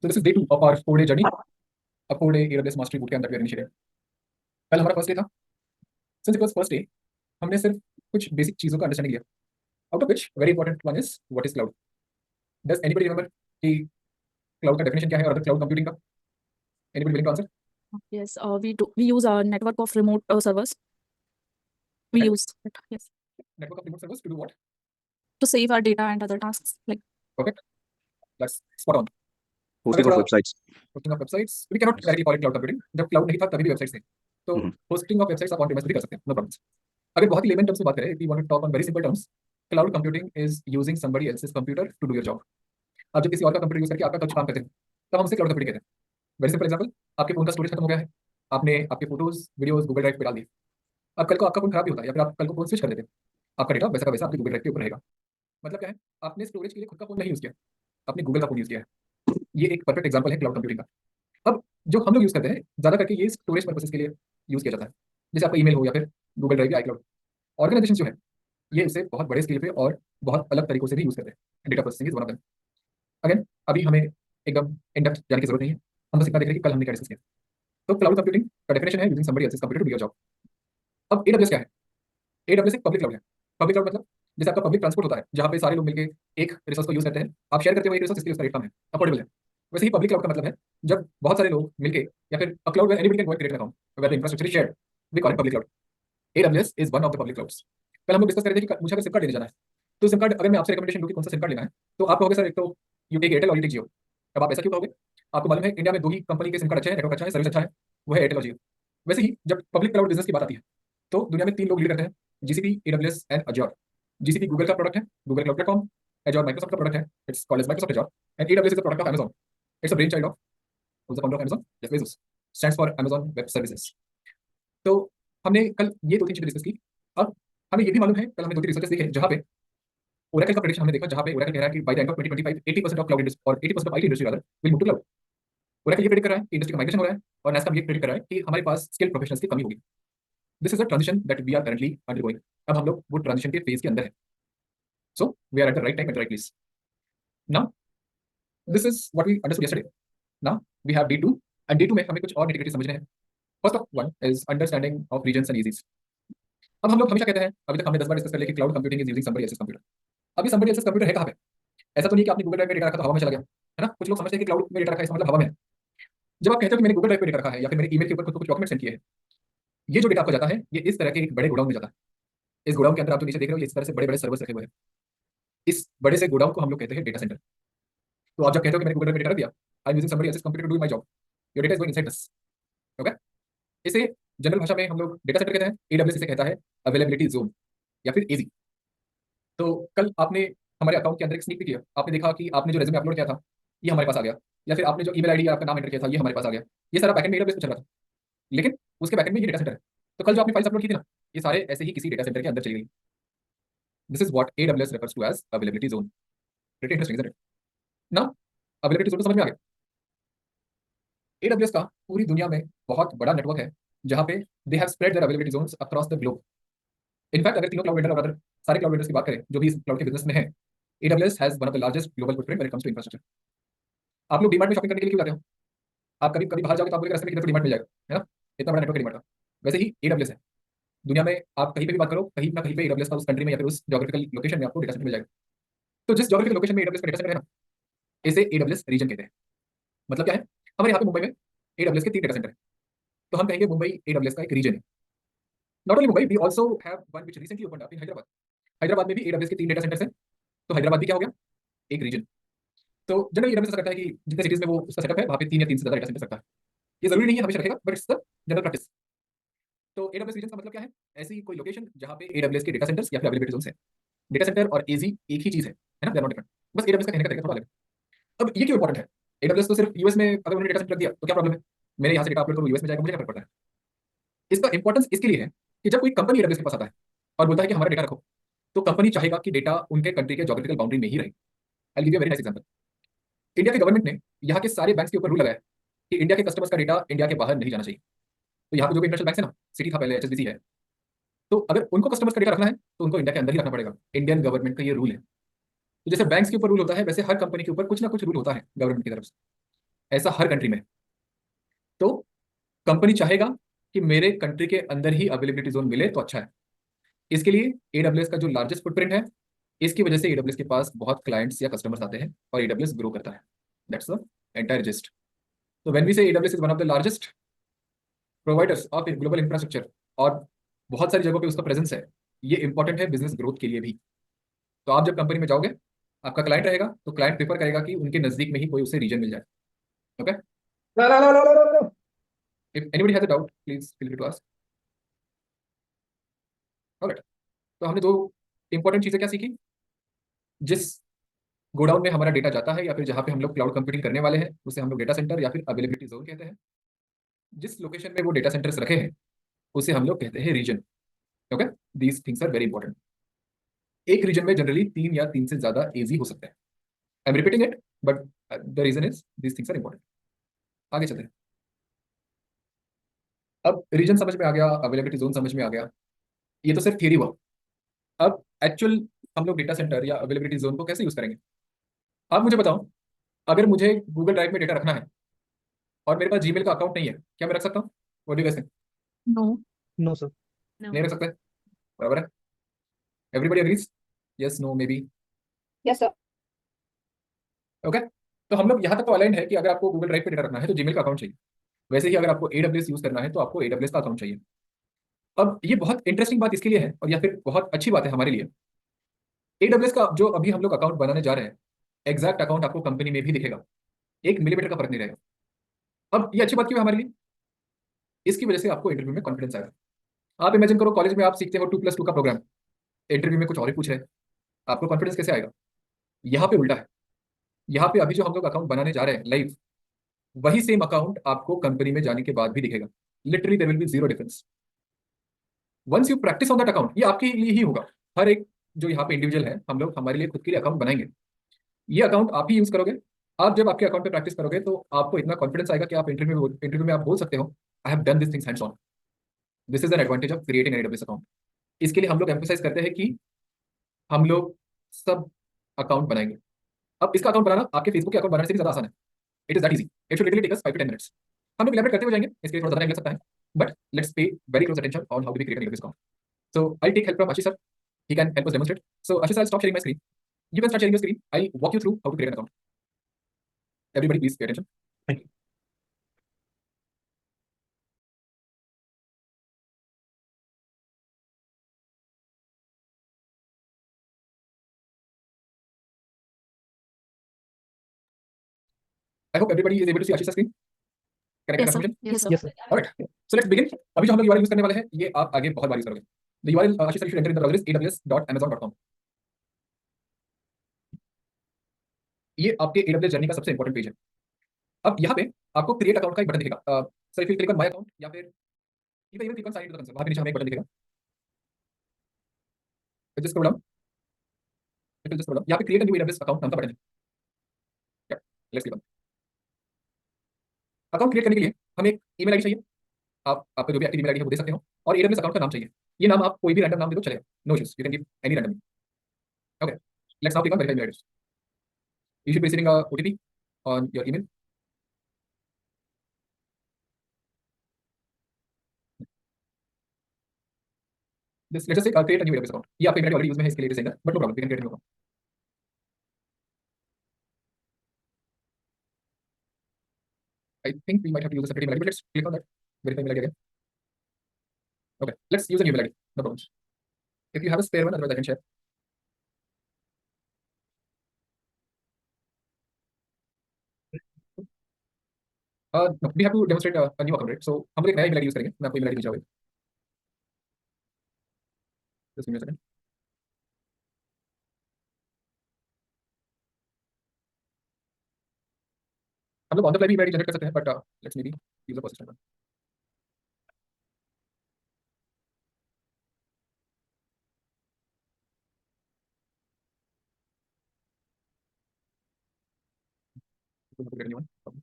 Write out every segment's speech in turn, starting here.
So this is day 2 of our 4-day journey, a 4-day AWS Mastery Bootcamp that we are initiating. कल हमारा first day था. Since it was first day, हमने सिर्फ कुछ basic चीज़ों का understanding लिया. Out of which very important one is what is cloud. Does anybody remember कि cloud का definition क्या है और other cloud computing का? Anybody willing to answer? Yes, we use a network of remote servers. We Net- use it, yes, Network of remote servers to do what? to save our data and other tasks. Like Perfect. That's spot on. Hosting अगर of थोड़ा websites. hosting of websites, we cannot directly call it cloud computing. जब cloud नहीं था तभी भी websites थे. तो hosting of websites आप on premise भी कर सकते हैं, no problems. अगर बहुत ही layman terms में बात करें, if we want to talk on very simple terms, cloud computing is using somebody else's computer to do your job. आप जब किसी और का कंप्यूटर यूज करके आपका कुछ काम करते हैं, तब हम उसे क्लाउड कंप्यूटिंग कहते हैं. वेरी सिंपल एग्जांपल, आपके फोन का स्टोरेज खत्म हो गया है, आपने आपके फोटोज वीडियोस गूगल ड्राइव पे डाल दिए. अब कल को आपका फोन खराब भी होता है या फिर आप कल को फोन स्विच कर देते हैं, आपका डेटा वैसा का वैसा आपके गूगल ड्राइव के ऊपर रहेगा. मतलब क्या है, आपने स्टोरेज के लिए खुद का फोन नहीं यूज किया, आपने गूगल का फोन यूज किया है. ये एक परफेक्ट एग्जांपल है क्लाउड कंप्यूटिंग का. अब जो हम लोग यूज करते हैं ज्यादा करके ये स्टोरेज पर्पसेस के लिए यूज किया जाता है, जैसे आपका ईमेल हो या फिर गूगल ड्राइव या आईक्लाउड. ऑर्गेनाइजेशन जो है ये इसे बहुत बड़े स्केल पे और बहुत अलग तरीकों से भी यूज करते हैं. Data processing is one of them. Again अभी हमें एकदम इन डेप्थ जाने की जरूरत नहीं है, हम बस इतना देख रहे हैं कि कल हमने क्या डिस्कस किया. तो क्लाउड कंप्यूटिंग का डेफिनेशन है using somebody else's computer to do your job. अब एडब्ल्यूएस क्या है? एडब्ल्यूएस एक पब्लिक क्लाउड है. पब्लिक क्लाउड मतलब जैसे आपका पब्लिक ट्रांसपोर्ट होता है जहां पे सारे लोग मिलकर एक रिसोर्स को यूज करते हैं, आप शेयर करते हो एक रिसोर्स, इसके लिए उसका रेट कम है, अफोर्डेबल है. वैसे ही पब्लिक क्लाउड का मतलब है जब बहुत सारे लोग मिलकर या फिर a cloud where anybody can go and create an account where the infrastructure is shared, we call it public cloud. AWS is one of the public clouds. कल हम लोग डिस्कस कर रहे थे कि मुझे अगर सिम कार्ड लेने जाना है, तो सिम कार्ड अगर मैं आपसे रिकमेंडेशन दूं कि कौन सा सिम कार्ड लेना है, तो आप कहोगे सर एक तो यू टेक एयरटेल और यू टेक जियो. अब आप ऐसा क्यों कहोगे? आपको मालूम है इंडिया में दो ही कंपनी के सिम कार्ड अच्छे हैं, नेटवर्क अच्छा है, सर्विस अच्छा है, वो है एयरटेल और जियो. वैसे ही जब पब्लिक क्लाउड बिजनेस की बात आती है तो दुनिया में तीन लोग लीड करते हैं, GCP, AWS and Azure. GCP Google का प्रोडक्ट है, Google cloud platform. Azure Microsoft का प्रोडक्ट है, it's called as Microsoft Azure. And AWS is the product of Amazon. It's a brain child of the founder of Amazon, Jeff Bezos. Stands for Amazon web services. तो हमने कल ये दो तीन चीजें discuss की. अब हमें ये भी मालूम है, कल हमने दो तीन रिसर्चेस देखे जहां पे ओरेकल का प्रेडिक्शन हमने देखा, जहां पे ओरेकल कह रहा है कि by the end of 2025 80% of cloud industry और 80% of IT industry rather will move to cloud. Oracle ये प्रेडिक्ट कर रहा है कि इंडस्ट्री का माइग्रेशन हो रहा है, और नैसकॉम ये प्रेडिक्ट कर रहा है कि हमारे पास स्किल प्रोफेशनल्स की कमी होगी. This is a transition that we are currently undergoing. अब हम लोग वो ट्रांजिशन के फेज के अंदर है. So we are at the right time at the right place. Now this is what we understood yesterday. Now we have day 2, and day 2 में हमें कुछ और निटिग्रिटी समझने हैं. First of one is understanding of regions and AZs. अब हम लोग हमेशा कहते हैं, अभी तक हमने 10 बार डिस्कस कर लिया कि cloud computing is using somebody else's computer. अभी समबडी एल्सेस कंप्यूटर है कहां पे? ऐसा तो नहीं कि आपने गूगल ड्राइव में डेटा रखा तो हवा में चला गया, है ना. कुछ लोग समझते हैं कि क्लाउड में डेटा रखा है इसका मतलब हवा में है. जब आप कहते हो कि मैंने गूगल ड्राइव पे डेटा रखा है या फिर मेरे ईमेल के ऊपर खुद को कुछ डॉक्यूमेंट सेंड किए हैं, ये जो डेटा आपको जाता है ये इस तरह के एक बड़े गोडाउन में जाता है. इस गोडाउन के अंदर आप जो नीचे देख रहे हो ये इस तरह से बड़े बड़े सर्वर्स रखे हुए हैं. इस बड़े से गोडाउन को हम लोग कहते हैं डेटा सेंटर. तो आप जब कहते हो कि मैंने गूगल ड्राइव में डेटा रख दिया, I am using somebody else's computer to do my job, your data is going inside this. Okay. इसे जनरल भाषा में हम लोग डेटा सेंटर कहते हैं. एडब्ल्यूएस इसे कहता है अवेलेबिलिटी जोन या फिर एजी. तो कल आपने हमारे अकाउंट के अंदर एक स्नीक पिक किया, आपने देखा कि आपने जो रेज्यूमे अपलोड किया था ये हमारे पास आ गया, या फिर आपने जो ईमेल आईडी या आपका नाम एंटर किया था ये हमारे पास आ गया. ये सारा बैकएंड में एडब्ल्यूएस में चल रहा था, लेकिन उसके बैकएंड में ये डेटा सेंटर है. तो कल जो आपने फाइल्स अपलोड की थी ना, ये सारे ऐसे ही किसी डेटा सेंटर के अंदर चली गई. This is what AWS refers to as availability zone. Pretty interesting, isn't it? Now availability zone तो समझ में आ गया. एडब्ल्यूएस का पूरी दुनिया में बहुत बड़ा नेटवर्क है जहां पे they have spread their availability zones across the globe. In fact अगर तीनों क्लाउड वेंडर और अदर सारे क्लाउड वेंडर्स की बात करें जो भी इस क्लाउड के बिजनेस में है, AWS has one of the largest global footprint when it comes to infrastructure. आप लोग डीमार्ट में शॉपिंग करने के लिए क्यों जाते हो? आप कभी कभी बाहर जाओगे तो आप बोलेंगे रास्ते में किधर तो डीमार्ट मिल जाएगा, है ना. इतना बड़ा नेटवर्क है डीमार्ट का. वैसे ही AWS है. दुनिया में आप कहीं पे भी बात करो, कहीं ना कहीं पे AWS का उस कंट्री में या फिर उस ज्योग्राफिकल लोकेशन में आपको डेटा सेंटर मिल जाएगा. तो जिस ज्योग्राफिकल लोकेशन में AWS का डेटा सेंटर है ना, इसे AWS रीजन कहते हैं. मतलब क्या है, हमारे यहाँ पे मुंबई में AWS के 3 डेटा सेंटर है, तो हम कहेंगे मुंबई AWS का एक रीजन है. Not only Mumbai, we also have one which recently opened up in Hyderabad. Hyderabad में भी AWS के 3 डेटा सेंटर्स हैं, तो हैदराबाद भी क्या हो गया, एक रीजन. तो जनरली AWS ऐसा करता है कि जितने सिटीज में वो उसका सेटअप है वहाँ पे 3 या 3 से ज्यादा डेटा सेंटर रखता है. ये जरूरी नहीं है हमेशा रखेगा, but it's the general practice. तो AWS रीजन का मतलब क्या है? ऐसी कोई लोकेशन जहाँ पे AWS के डेटा सेंटर्स या फिर अवेलेबिलिटी जोन्स है. डेटा सेंटर और एजी एक ही चीज है ना, दे आर नॉट डिफरेंट. बस AWS का कहने का तरीका थोड़ा अलग है. अब ये क्यों इंपॉर्टेंट है? AWS तो सिर्फ यूएस में अगर उन्होंने डेटा सेंटर रख दिया तो क्या प्रॉब्लम है? मेरे यहाँ से डेटा अपलोड करूँ यूएस में जाएगा, मुझे क्या फर्क पड़ता है? इसका इंपॉर्टेंस इसके लिए है कि जब कोई कंपनी AWS के पास आता है और बोलता है कि हमारा डेटा रखो, तो कंपनी चाहेगा कि डेटा उनके कंट्री के ज्योग्राफिकल बाउंड्री में ही रहे. I will give you a very nice example. India के गवर्नमेंट ने यहाँ के सारे बैंक्स के ऊपर रूल लगाया कि इंडिया के कस्टमर्स का डेटा इंडिया के बाहर नहीं जाना चाहिए. तो यहाँ पे जो भी इंटरनेशनल बैंक है ना, सिटी था पहले, HSBC है, तो अगर उनको कस्टमर्स का डेटा रखना है तो उनको इंडिया के अंदर ही रखना पड़ेगा. इंडियन गवर्नमेंट का ये रूल है. तो जैसे बैंक्स के ऊपर रूल होता है, वैसे हर कंपनी के ऊपर कुछ ना कुछ रूल होता है गवर्नमेंट की तरफ से. ऐसा हर कंट्री में। तो कंपनी चाहेगा कि मेरे कंट्री के अंदर ही अवेलेबिलिटी जोन मिले तो अच्छा है। इसके लिए AWS का जो लार्जेस्ट फुटप्रिंट है, इसकी वजह से AWS के पास बहुत क्लाइंट्स या कस्टमर्स आते हैं और AWS ग्रो करता है। That's the entire gist. तो व्हेन वी से AWS is one of the largest providers of global infrastructure और बहुत सारी जगहों पे उसका प्रेजेंस है, ये इंपॉर्टेंट है बिजनेस ग्रोथ के लिए भी। तो आप जब कंपनी में जाओगे, आपका क्लाइंट रहेगा तो क्लाइंट प्रेफर करेगा कि उनके नजदीक में ही कोई उसे रीजन मिल जाए। Okay, if anybody has a doubt please feel free to ask. Alright, तो हमने दो इंपॉर्टेंट चीजें क्या सीखी। जिस गोडाउन में हमारा डेटा जाता है या फिर जहां पे हम लोग क्लाउड कंप्यूटिंग करने वाले हैं, उसे हम लोग डेटा सेंटर या फिर अवेलेबिलिटी जोन कहते हैं। जिस लोकेशन में वो डेटा सेंटर्स रखे हैं, उसे हम लोग कहते हैं reason. Okay, these things are very important. एक रीजन में जनरली 3 या 3 से ज्यादा एजी हो सकते हैं। I am repeating it, but the reason is these things are important. आगे चलते हैं। अब रीजन समझ में आ गया, अवेलेबिलिटी जोन समझ में आ गया, ये तो सिर्फ थियरी हुआ। अब एक्चुअल हम लोग डेटा सेंटर या अवेलेबिलिटी जोन को कैसे यूज करेंगे। आप मुझे बताओ, अगर मुझे गूगल ड्राइव में डेटा रखना है और मेरे पास जीमेल का अकाउंट नहीं है, क्या मैं रख सकता हूँ? What do you guys think? No. No sir. नहीं रख सकते, बराबर है। Everybody agrees? Yes, no, maybe? Yes, sir. Okay, तो हम लोग यहाँ तक तो अलाइंड है कि अगर आपको गूगल ड्राइव पे डेटा रखना है तो जीमेल का अकाउंट चाहिए। वैसे ही अगर आपको AWS यूज करना है तो आपको AWS का अकाउंट चाहिए। अब ये बहुत इंटरेस्टिंग बात इसके लिए है, और या फिर बहुत अच्छी बात है हमारे लिए। AWS का जो अभी हम लोग अकाउंट बनाने जा रहे हैं, एग्जैक्ट अकाउंट आपको कंपनी में भी दिखेगा, 1 मिलीमीटर का फर्क नहीं रहेगा। अब ये अच्छी बात क्यों है हमारे लिए? इसकी वजह से आपको इंटरव्यू में कॉन्फिडेंस आएगा। आप इमेजिन करो, कॉलेज में आप सीखते हो 2+2 का प्रोग्राम, इंटरव्यू में कुछ और ही पूछ रहे हैं, आपको कॉन्फिडेंस कैसे आएगा? यहाँ पे उल्टा है। यहाँ पे अभी जो हम लोग अकाउंट बनाने जा रहे हैं लाइव, वही सेम अकाउंट आपको कंपनी में जाने के बाद भी दिखेगा। Literally there will be zero difference once you practice on that account. ये आपके लिए ही होगा। हर एक जो यहाँ पे इंडिविजुअल है, हम लोग हमारे लिए खुद के लिए अकाउंट बनाएंगे। ये अकाउंट आप ही यूज करोगे। आप जब आपके अकाउंट पे प्रैक्टिस करोगे तो आपको इतना कॉन्फिडेंस आएगा कि आप इंटरव्यू में आप बोल सकते हो, I have done this things hands on. This is an advantage of creating an AWS account. इसके लिए हम लोग एम्फोसाइज करते हैं कि हम लोग सब अकाउंट बनाएंगे। अब इसका अकाउंट बनाना आपके फेसबुक के अकाउंट बनाने से भी ज्यादा आसान है। It is that easy. It should literally take us 5 to 10 minutes. हम लोग इलैबोरेट करते हुए जाएंगे, इसके लिए थोड़ा ज्यादा टाइम लग सकता है, but let's pay very close attention on how do we create an AWS account. So I'll take help from Ashish sir. He can help us demonstrate. So Ashish sir, I'll stop sharing my screen. You can start sharing your screen. I'll walk you through how to create an account. Everybody, please pay attention. Thank you. I hope everybody is able to see Ashish's screen. Can I get a Yes, sir. confirmation? Yes, sir. Yes sir. All right. So let's begin. अभी जो हम लोग URL use करने वाले हैं, ये आप आगे बहुत बार यूज करोगे। The URL Ashish sir you should enter in the browser is aws.amazon.com. ये आपके AWS जर्नी का सबसे इंपॉर्टेंट पेज है। अब यहाँ पे आपको क्रिएट अकाउंट का एक बटन दिखेगा। Sir if you click on my account या फिर you can even click on sign into the console, वहाँ पे नीचे हमें एक बटन दिखेगा। Just scroll down. Just scroll down. यहाँ पे create a new AWS account नाम का बटन है। Let's click on. Account create करने के लिए हमें एक ईमेल आईडी चाहिए। आपका जो भी एक्टिव ईमेल आईडी है वो दे सकते हो, और AWS अकाउंट का नाम चाहिए। ये नाम आप कोई भी रैंडम नाम दे दो चलेगा, no issues, you can give any random. Okay, let's now click on verify email address. You should be receiving a OTP on your email. This let's just say create a new AWS account. ये आपका email ID already use में है, इसके लिए send है, but no problem, we can create new account. I think we might have to use a separate email ID, but let's click on that verify email ID again. Okay, let's use a new email ID, no problems. If you have a spare one, otherwise I can share. No, we have to demonstrate a new account, right? So हम लोग एक नया email ID use करेंगे। मैं आपको email ID भेजा हुआ है। Just give me a second. हम लोग ऑन द फ्लाई भी email ID जनरेट कर सकते हैं, but let's maybe use a persistent one. We have to create a new one. Problem.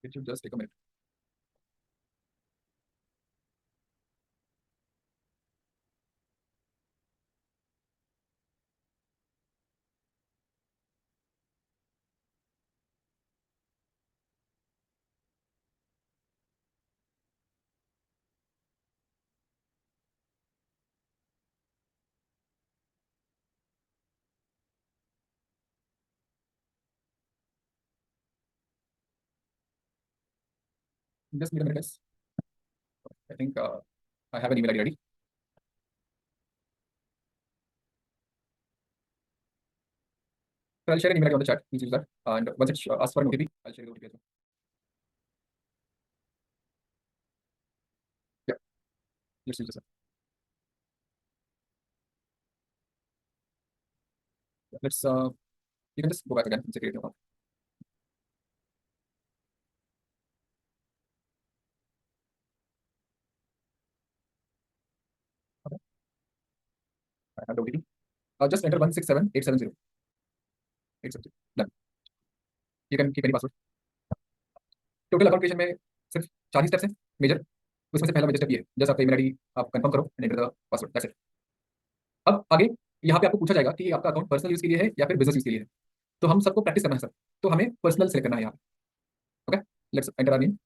It should just take a minute. Just need a minute, guys. I think I have an email ID ready. So I'll share an email ID on the chat. Please use that. And once it asks for an OTP, I'll share the OTP as well. Yeah, let's use this one. Yeah, let's you can just go back again and say create your account. Okay. I have the OTP. Just enter 167870. 870. Done. You can keep any password. Total account creation में सिर्फ 4 ही steps हैं major. उसमें से पहला major step ये है, just आपका email ID आप कंफर्म करो and enter the password, that's it. अब आगे यहाँ पे आपको पूछा जाएगा कि आपका अकाउंट पर्सनल यूज के लिए है या फिर बिजनेस यूज के लिए है। तो हम सबको प्रैक्टिस करना है सर, तो हमें पर्सनल सेलेक्ट करना है यहाँ पे। Okay, let's enter our name,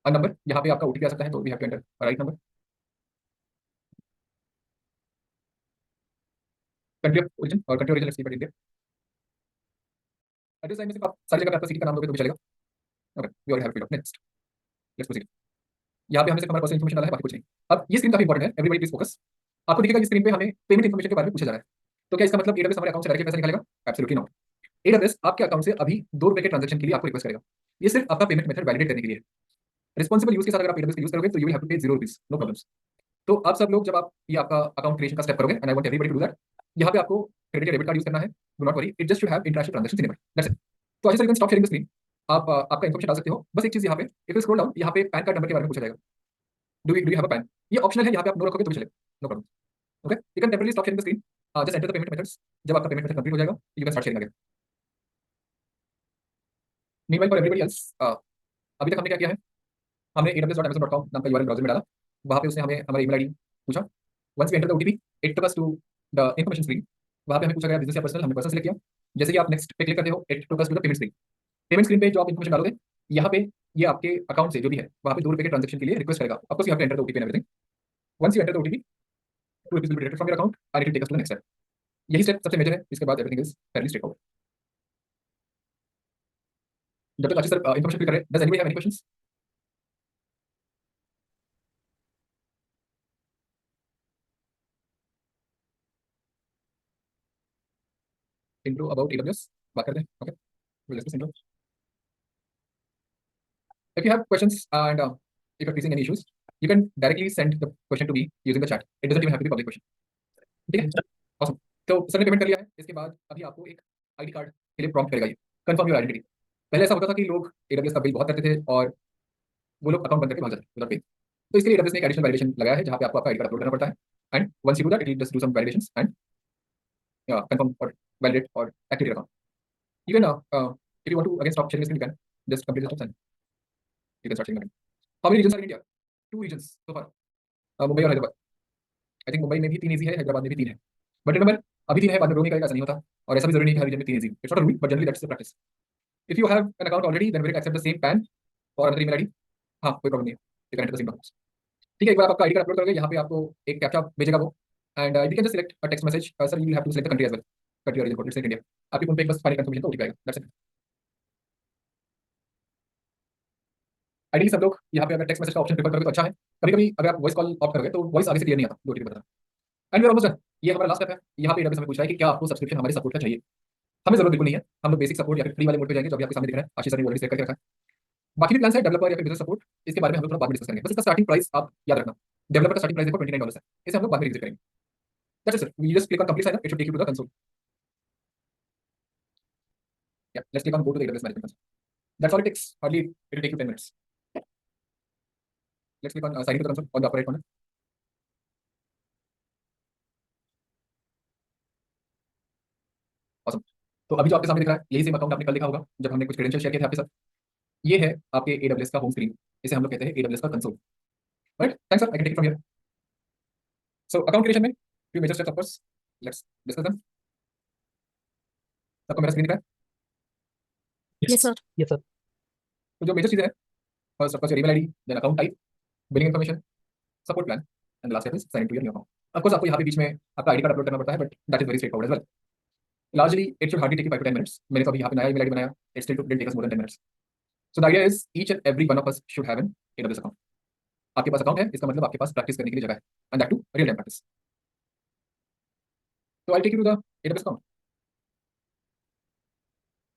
a number. यहाँ पे आपका ओटीपी आ सकता है, तो we have to enter right number. Country of origin और country origin let's keep it India. Address line में सिर्फ आप सारी जगह पे आपका सिटी का नाम दोगे तो भी चलेगा। Okay, we already have it. Next, let's proceed. यहाँ पे हमने सिर्फ हमारा पर्सनल इन्फॉर्मेशन डाला है, बाकी कुछ नहीं। अब ये स्क्रीन काफी इंपॉर्टेंट है, एवरीबॉडी प्लीज फोकस। आपको दिखेगा इस स्क्रीन पे हमें पेमेंट इन्फॉर्मेशन के बारे में पूछा जा रहा है। तो क्या इसका मतलब एडब्ल्यूएस हमारे अकाउंट से डायरेक्टली पैसा निकालेगा? Absolutely not. एडब्ल्यूएस आपके अकाउंट से अभी 2 रुपए के ट्रांजैक्शन के लिए आपको रिक्वेस्ट करेगा। ये सिर्फ आपका पेमेंट मेथड वैलिडेट करने के लिए है। रिस्पॉन्सिबल यूज के साथ अगर आप एडब्ल्यूएस का यूज करोगे तो यू विल हैव टू पे 0 रुपीस, नो प्रॉब्लम्स। तो आप सब लोग जब आप ये आपका अकाउंट क्रिएशन का स्टेप करोगे, and I want everybody to do that, यहाँ पे आपको क्रेडिट या डेबिट कार्ड यूज करना है। Do not worry, it just should have international transactions enabled, that's it. तो अच्छा sir, you can stop sharing the screen. आप आपका इन्फॉर्मेशन डाल सकते हो। बस एक चीज यहाँ पे, इफ यू स्क्रॉल डाउन, यहाँ पे पैन कार्ड नंबर के बारे में पूछा जाएगा। Do you have a PAN? ये ऑप्शनल है, यहाँ पे आप नो रखोगे तो भी चलेगा, no problem. Okay, you can temporary stop sharing the screen, just enter the payment methods. जब आपका पेमेंट मेथड कंप्लीट हो जाएगा, you can start sharing again. Meanwhile for everybody else, अभी तक हमने क्या किया है, हमने aws.amazon.com नाम का यूआरएल ब्राउज़र में डाला। वहाँ पे उसने हमें हमारा ईमेल आईडी पूछा। Once we enter the OTP, it took us to the information screen. वहाँ पे हमें पूछा गया बिजनेस या पर्सनल, हमने पर्सनल सेलेक्ट किया। जैसे कि आप नेक्स्ट पे क्लिक करते हो, it took us to the payment screen. Payment screen पे जो आप इन्फॉर्मेशन डालोगे, यहाँ पे ये आपके अकाउंट से जो भी है, वहाँ पे 2 रुपए के ट्रांजैक्शन के लिए रिक्वेस्ट करेगा। Of course you have to enter the OTP and everything. Once you enter the OTP, 2 rupees will be deducted from your account and it will take us to the next step. यही step सबसे major है, इसके बाद everything is fairly straightforward. जब तक अच्छी sir information fill कर रहे हैं, does anybody have any questions? Intro about AWS बात करते हैं। Okay, will discuss intro. If you have questions and if you're facing any issues, you can directly send the question to me using the chat. It doesn't even have to be public question. ठीक है, awesome. तो sir ने payment कर लिया है। इसके बाद अभी आपको एक आईडी कार्ड के लिए प्रॉम्प्ट करेगा, ये कंफर्म योर आइडेंटिटी। पहले ऐसा होता था कि लोग एडब्ल्यूएस का बिल बहुत करते थे और वो लोग अकाउंट बंद करके भाग जाते थे विदाउट पे। तो इसके लिए एडब्ल्यूएस ने एक एडिशनल वैलिडेशन लगाया है, जहाँ पे आपको आपका आईडी कार्ड अपलोड करना पड़ता है। And once you do that, it will just do some validations and confirm और वैलिडेट और activate account. You can if you want to again stop sharing screen, you can just complete the steps and you can start sharing again. How many regions are in India? 2 regions so far, Mumbai और Hyderabad. I think Mumbai में भी 3 easy है, हैदराबाद में भी 3 है। But remember, अभी 3 है, बाद में रोनी करेगा, ऐसा नहीं होता। और ऐसा भी जरूरी नहीं है हर रीजन में 3 AZ. It's not a rule, but generally that's the practice. If you have an account already, then we accept the same PAN और अदर ईमेल आईडी। हाँ, कोई प्रॉब्लम नहीं है, you can enter the same documents. ठीक है, एक बार आपका ID card upload करोगे, यहाँ पे आपको एक कैप्चा भेजेगा वो, and you can just select a text message. Sir you have to select the country as well, country origin code, let's say India. आपके फोन पे एक बस फाइनल कंफर्मेशन का ओटीपी आएगा, दैट्स इट। आइडियली सब लोग यहाँ पे अगर टेक्स्ट मैसेज का ऑप्शन प्रेफर करोगे तो अच्छा है। कभी कभी अगर आप वॉइस कॉल ऑप्ट करोगे तो वॉइस आगे से क्लियर नहीं आता, जो ओटीपी बताना। And we are almost done. ये हमारा लास्ट स्टेप है। यहाँ पे एडब्ल्यूएस हमें पूछ रहा है कि क्या आपको सब्सक्रिप्शन हमारे सपोर्ट का चाहिए। हमें जरूरत बिल्कुल नहीं है, हम लोग बेसिक सपोर्ट या फिर फ्री वाले मोड पे जाएंगे, जो अभी आपके सामने दिख रहा है। आशीष सर ने ऑलरेडी सेट करके रखा है। बाकी भी प्लान है डेवलपर या फिर बिजनेस सपोर्ट, इसके बारे में हम लोग थोड़ा बाद में डिस्कस करेंगे। बस इसका स्टार्टिंग प्राइस आप याद रखना, डेवलपर का स्टार्टिंग प्राइस देखो $29 है। इसे हम लोग बाद में रिविजिट करेंगे। That's it sir, we just click on complete sign up, it should take you to the console. Yeah let's click on go to the AWS management console. That's all it takes, hardly it will take you 10 minutes. Let's click on sign in to the console on the upper right corner. Awesome. तो अभी जो आपके सामने दिख रहा है, यही same account आपने कल देखा होगा जब हमने कुछ क्रेडेंशियल शेयर किए थे आपके साथ। ये है आपके एडब्ल्यूएस का होम स्क्रीन, इसे हम लोग कहते हैं एडब्ल्यूएस का console. Right, thanks sir, I can take it from here. So account creation में few major steps of course, let's discuss them. सबको मेरा स्क्रीन दिख रहा है? Yes, sir. Yes, sir. तो जो मेजर चीजें हैं, first of course your email ID, then account type, billing information, support plan, and last step is sign in to your new account. Of course आपको यहाँ पे बीच में आपका आईडी कार्ड अपलोड करना पड़ता है, but that is very straight forward as well. Largely it should hardly take you 5 to 10 minutes. मैंने तो अभी यहाँ पे नया ईमेल आईडी बनाया, it still did take us more than 10 minutes. So the idea is each and every one of us should have an AWS account. आपके पास account है, इसका मतलब आपके पास प्रैक्टिस करने के लिए जगह है, and that to real time practice. तो I take you to the AWS account.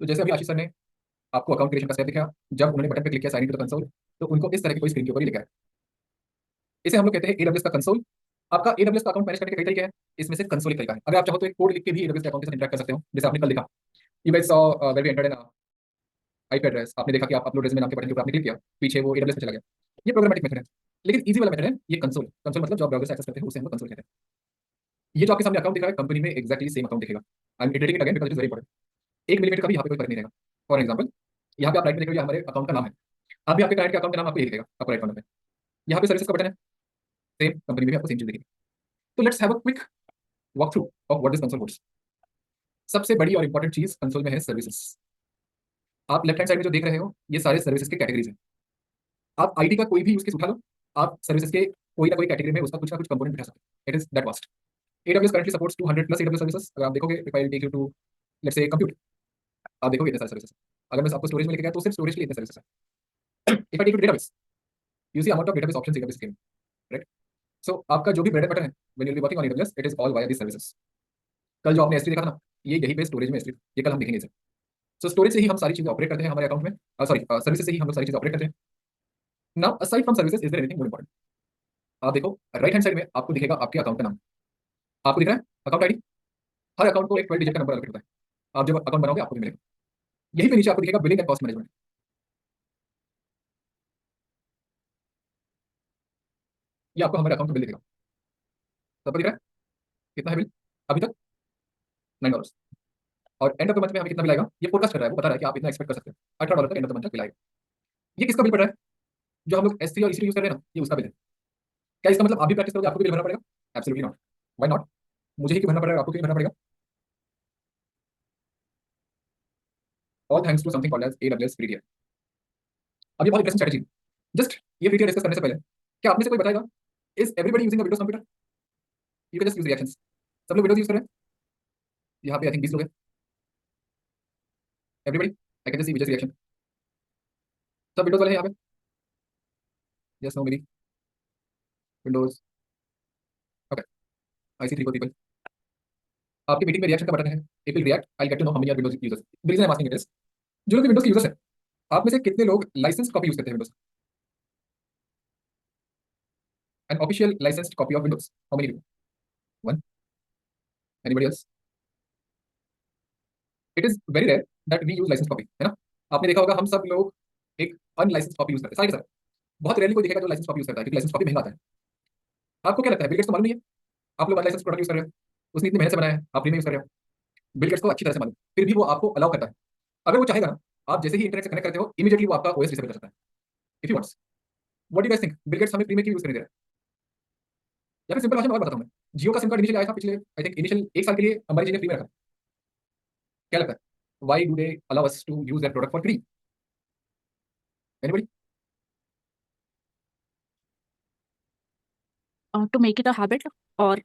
तो जैसे अभी आशीष सर ने आपको अकाउंट क्रिएशन का स्टेप दिखाया, जब उन्होंने बटन पे क्लिक किया sign in to the console, तो उनको इस तरह की कोई स्क्रीन के ऊपर ही लिखा है. इसे हम लोग कहते हैं AWS का कंसोल. आपका AWS का अकाउंट मैनेज करने के कई तरीके हैं, इसमें से कंसोल एक तरीका है. अगर आप चाहो तो एक कोड लिख के भी AWS के अकाउंट के साथ इंटरेक्ट कर सकते हो, जैसे आपने कल लिखा. You guys saw where we entered in IP address, आपने देखा कि आप अपलोड रेज़्यूमे नाम के बटन के ऊपर आपने क्लिक किया, पीछे वो AWS में चला गया. ये प्रोग्रामेटिक मेथड है, लेकिन ईजी वाला मेथड है ये कंसोल. कंसोल मतलब जो आप ब्राउज़र से एक्सेस करते हो उसे हम लोग कंसोल कहते हैं. ये जो आपके सामने अकाउंट दिख रहा है, कंपनी में एक्जैक्टली सेम अकाउंट दिखेगा. I am iterating it again because it is very important. 1 millimetre का भी यहाँ पे कोई फर्क नहीं रहेगा. फॉर एग्जांपल, यहाँ पे आप राइट में देख रहे हो, ये हमारे अकाउंट का नाम है. अभी आपके क्लाइंट के अकाउंट का नाम आपको ये दिखेगा आपको राइट कॉर्नर में. यहाँ पे सर्विसेज का बटन है, सेम कंपनी में भी आपको सेम चीज दिखेगी. तो let's have a quick walk through of what this console holds. सबसे बड़ी और इंपॉर्टेंट चीज कंसोल में है सर्विसेज. आप लेफ्ट हैंड साइड में जो देख रहे हो, ये सारे सर्विसेज के कैटेगरीज हैं. आप आईटी का कोई भी यूज केस उठा लो, आप सर्विसेज के कोई ना कोई कैटेगरी में उसका कुछ ना कुछ कंपोनेंट बिठा सकते हैं. It is that vast. AWS currently supports 200 plus AWS services. अगर आप देखोगे, if I take you to let's say compute, आप देखोगे इतने सारे सर्विसेज. अगर मैं आपको स्टोरेज में लेके गया तो सिर्फ स्टोरेज के लिए इतने सर्विसेज है. If I take you to database, you see amount of database options AWS came, right? So आपका जो भी ब्रेड एंड बटर है, when you'll be working on AWS, it is all via these services. कल जो आपने S3 देखा था ना, ये यही पे स्टोरेज में S3, ये कल हम देखेंगे इसे. सो स्टोरेज से ही हम सारी चीजें ऑपरेट करते हैं हमारे अकाउंट में. सॉरी, सर्विसेज से ही हम लोग सारी चीजें ऑपरेट करते हैं. Now aside from services, is there anything more important? आप देखो राइट हैंड साइड में आपको दिखेगा आपके अकाउंट का नाम. आपको दिख रहा है अकाउंट आईडी. हर अकाउंट को एक 12 डिजिट का नंबर अलग होता है. आप जब अकाउंट बनाओगे आपको भी मिलेगा. यही पे नीचे आपको दिखेगा बिलिंग एंड कॉस्ट मैनेजमेंट. ये आपको हमारे अकाउंट का बिल दिखेगा. सबको दिख रहा है कितना है बिल अभी तक? $9. और एंड ऑफ द मंथ में हमें कितना बिल आएगा, ये फोरकास्ट कर रहा है, वो बता रहा है कि आप इतना एक्सपेक्ट कर सकते हो. $18 तक एंड ऑफ द मंथ तक बिल आएगा. ये किसका बिल पड़ रहा है? जो हम लोग S3 और E3 यूज कर रहे हैं ना, ये उसका बिल है. क्या इसका मतलब आप भी प्रैक्टिस करोगे आपको भी बिल भरना पड़ेगा? Absolutely not. Why not? मुझे ही क्यों भरना पड़ेगा, आपको क्यों नहीं भरना पड़ेगा? All thanks to something called as AWS free tier. अब ये बहुत इंटरेस्टिंग स्ट्रेटजी. जस्ट ये फ्री टियर डिस्कस करने से पहले क्या आप में से कोई बताएगा, is everybody using a Windows computer? You can just use reactions. सब लोग विंडोज यूज कर रहे हैं. यहाँ पे आई थिंक 20 लोग हैं. Everybody, I can just see Vijay's reaction. सब विंडोज वाले हैं यहाँ पे? Yes, no, maybe Windows. Okay, I see 3 4 people. आपकी मीटिंग में रिएक्शन का बटन है. It will react. I get to know how many are Windows users. The reason I am asking it is, जो लोग Windows के users हैं, आप में से कितने लोग लाइसेंस कॉपी यूज करते हैं Windows? An official licensed copy of Windows, how many? One. Anybody else? It is very rare that we use license copy, है ना. आपने देखा होगा हम सब लोग एक अनलाइसेंस कॉपी यूज करते हैं सारे के सारे. बहुत रेयरली कोई दिखेगा जो लाइसेंस कॉपी यूज करता है, क्योंकि लाइसेंस कॉपी महंगा आता है. आपको क्या लगता है, बिल गेट्स को मालूम नहीं है आप लोग अनलाइसेंस प्रोडक्ट यूज कर रहे हो? उसने इतनी मेहनत से बनाया है, आप फ्री में यूज कर रहे हो. बिल गेट्स को अच्छी तरह से मालूम, फिर भी वो आपको अलाउ करता है. अगर वो चाहेगा ना, आप जैसे ही इंटरनेट से कनेक्ट करते हो, इमीडिएटली वो आपका ओएस डिसेबल कर सकता है if you wants. What do you guys think, Bill Gates हमें फ्री में क्यों यूज करने दे रहा है? या फिर सिंपल भाषा में और बताता हूं मैं. जियो का सिम कार्ड इनिशियली आया था पिछले, आई थिंक इनिशियल 1 साल के लिए हमारी जी ने फ्री में रखा. क्या लगता है, why do they allow us to use that product for free? Anybody? To make it a habit, और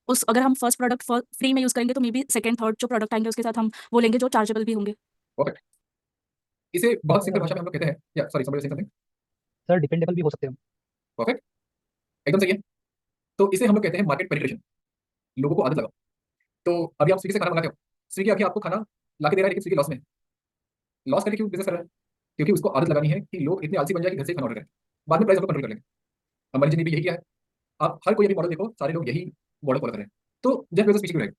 उस अगर हम फर्स्ट प्रोडक्ट फ्री में यूज करेंगे तो मे बी सेकंड थर्ड जो प्रोडक्ट आएंगे उसके साथ हम वो लेंगे जो चार्जेबल भी होंगे. परफेक्ट. इसे बहुत सिंपल भाषा में हम लोग कहते हैं, या सॉरी, समबडी से समथिंग. सर डिपेंडेबल भी हो सकते हैं. परफेक्ट, एकदम सही है. तो इसे हम लोग कहते हैं मार्केट पेनिट्रेशन. लोगों को आदत लगाओ. तो अभी आप स्विगी से खाना मंगाते हो, स्विगी आके आपको खाना ला के दे रहा है, लेकिन स्विगी लॉस में है. लॉस करके क्यों बिजनेस कर रहा है? क्योंकि उसको आदत लगानी है कि लोग इतने आलसी बन जाए कि घर से खाना ऑर्डर करें. बाद में प्राइस कंट्रोल कर लेंगे. हमारी जी ने भी यही किया है. आप हर कोई अभी मॉडल देखो, सारे लोग यही मॉडल फॉलो कर रहे हैं. तो जेफ बेजोस पीछे क्यों रहे?